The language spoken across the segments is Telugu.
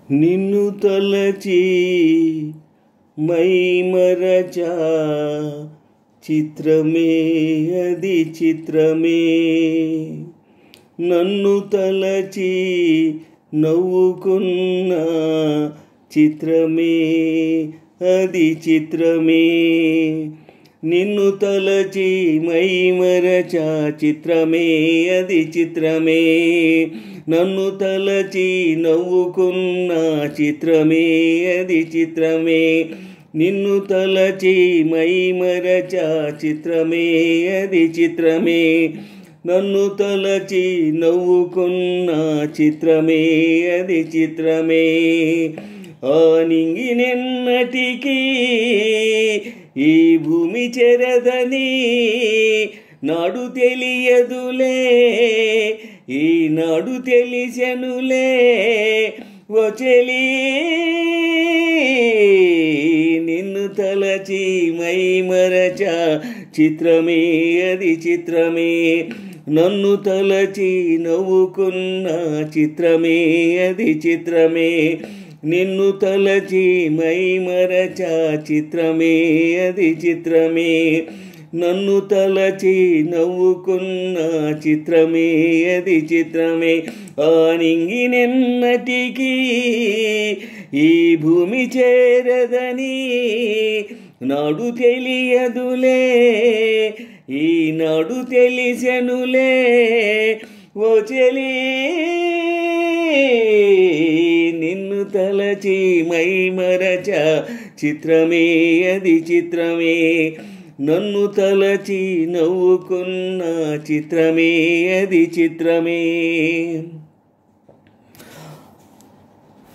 నిన్ను తలచి మైమరచా చిత్రమే అది చిత్రమే. నన్ను తలచి నవ్వుకున్న చిత్రమే అది చిత్రమే. నిన్ను తలచి మైమరచా చిత్రమే అది చిత్రమే. నన్ను తలచి నవ్వుకున్న చిత్రమే అది చిత్రమే. నిన్ను తలచి మైమరచా చిత్రమే అది చిత్రమే. నన్ను తలచి నవ్వుకున్న చిత్రమే అది చిత్రమే. ఆ నింగినెన్నటికీ ఈ భూమి చెరదని నాడు తెలియదులే, ఈనాడు తెలిసెనులే ఓ చెలి. నిన్ను తలచి మైమరచా చిత్రమే అది చిత్రమే. నన్ను తలచి నవ్వుకున్న చిత్రమే అది చిత్రమే. నిన్ను తలచి మైమరచా చిత్రమే అది చిత్రమే. నన్ను తలచి నవ్వుకున్న చిత్రమే అది చిత్రమే. ఆ నింగినెన్నటికీ ఈ భూమి చేరదని నాడు తెలియదులే, ఈనాడు తెలిసెనులే ఓ చెలి. నిన్ను తలచి మైమరచా చిత్రమే అది చిత్రమే. నన్ను తలచి నవ్వుకున్న చిత్రమే అది చిత్రమే.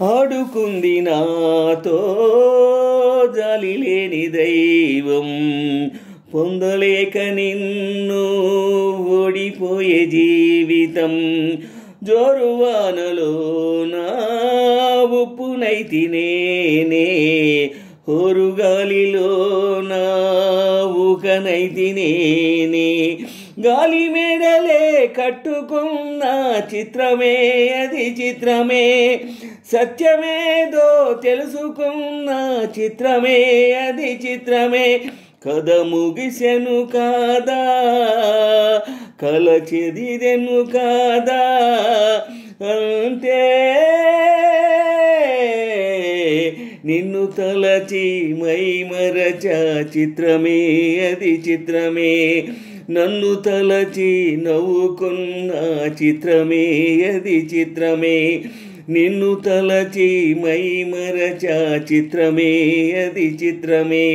ఆడుకుంది నాతో జాలి లేని దైవం, పొందలేక నిన్ను ఓడిపోయే జీవితం. జోరువానలో నా ఉప్పునైతి నేనే, హోరుగాలిలో నా ఊకనైతి నేనే. గాలి మేడలే కట్టుకున్న చిత్రమే అది చిత్రమే. సత్యమేదో తెలుసుకున్న చిత్రమే అది చిత్రమే. కథ ముగిసెను కాదా, కల చెదిరెను కాదా, అంతే. నిన్ను తలచి మైమరచా చిత్రమే అది చిత్రమే. నన్ను తలచి నవ్వుకున్న చిత్రమే అది చిత్రమే. నిన్ను తలచి మైమరచా చిత్రమే అది చిత్రమే.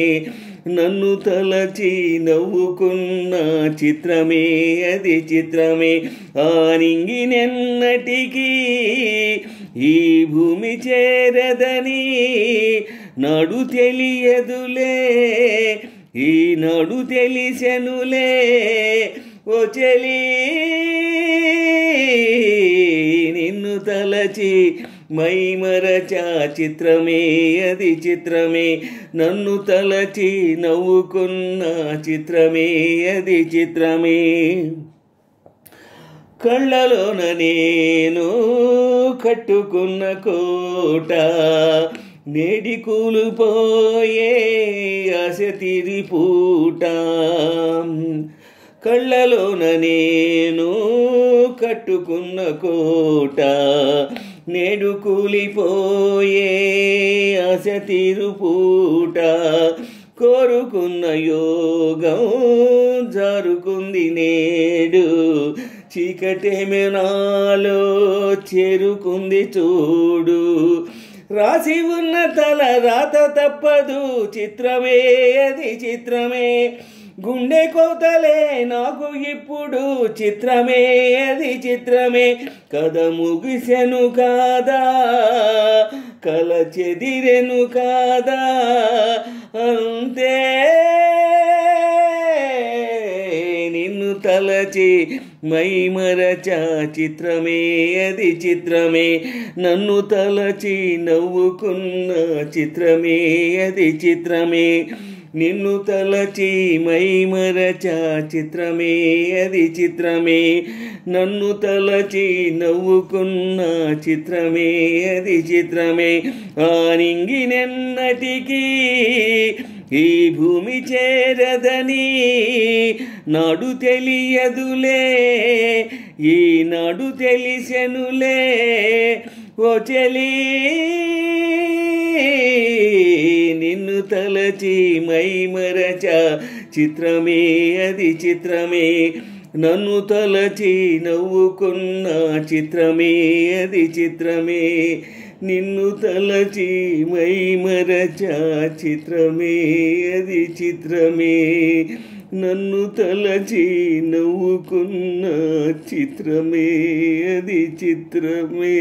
నన్ను తలచి నవ్వుకున్న చిత్రమే అది చిత్రమే. ఆ నింగినెన్నటికీ ఈ భూమి చేరదని నాడు తెలియదులే, ఈనాడు తెలిసెనులే ఓ చెలి. నిన్ను తలచి మైమరచా చిత్రమే అది చిత్రమే. నన్ను తలచి నవ్వుకున్న చిత్రమే అది చిత్రమే. కళ్ళలోన నేను కట్టుకున్న కోట నేడి కూలిపోయే ఆశ తీరిపూట. కళ్ళలోన నేను కట్టుకున్న కోట నేడు కూలిపోయే ఆశ తీరుపూట. కోరుకున్న యోగం జారుకుంది నేడు, చీకటేమే నాలో చేరుకుంది చూడు. రాసి ఉన్న తల రాత తప్పదు చిత్రమే అది చిత్రమే. గుండె కోతలే నాకు ఇప్పుడు చిత్రమే అది చిత్రమే. కథ ముగిసెను కాదా, కల చెదిరెను కాదా, అంతే. నిన్ను తలచి మైమరచా చిత్రమే అది చిత్రమే. నన్ను తలచి నవ్వుకున్న చిత్రమే అది చిత్రమే. నిన్ను తలచి మైమరచా చిత్రమే అది చిత్రమే నన్ను తలచి నవ్వుకున్న చిత్రమే అది చిత్రమే ఆనింగినెన్నటికీ ఈ భూమి చేరదని నాడు తెలియదులే ఈనాడు తెలిసెనులే ఓ చెలి నిన్ను తలచి మైమరచా చిత్రమే అది చిత్రమే నన్ను తలచి నవ్వుకున్న చిత్రమే అది చిత్రమే నిన్ను తలచి మైమరచా చిత్రమే అది చిత్రమే నన్ను తలచి నవ్వుకున్న చిత్రమే అది చిత్రమే.